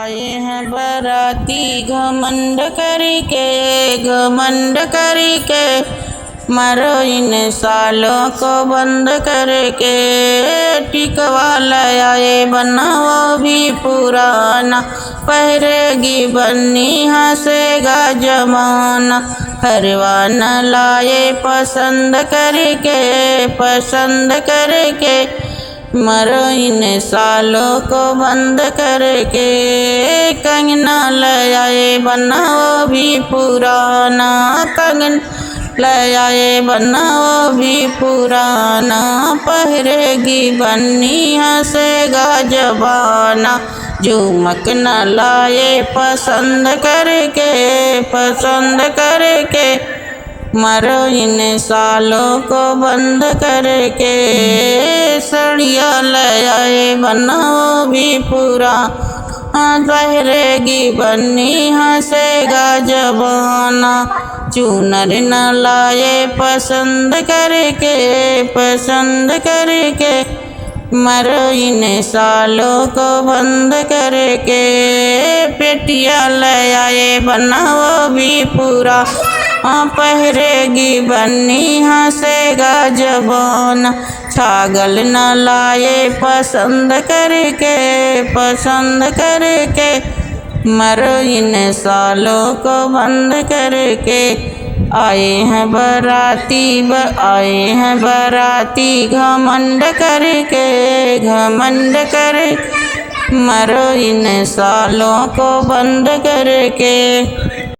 आए हैं बराती घमंड करके मरो इन सालों को बंद करके। टिकवा लाए बनाओ भी पुराना, पहरेगी बन्नी हंसेगा जमाना। परवाना लाए पसंद करके मरो इन सालों को बंद करके। कंगना लाए बनाओ भी पुराना, कंगना लाए बनाओ भी पुराना। पहरेगी बन्नी हंसेगा जबाना। झुमक न लाए पसंद करके मरो इन सालों को बंद करके। सड़िया लाए बनाओ भी पूरा, पहरेगी बन्नी हंसेगा जबाना। चूनर न लाए पसंद करके मरो इन सालों को बंद करके। पेटिया लाए बनाओ भी पूरा, पहरेगी बन्नी हंसेगा जबाना। छागल न लाए पसंद करके मरो इन सालों को बंद करके। आए हैं बराती घमंड करके मरो इन सालों को बंद करके।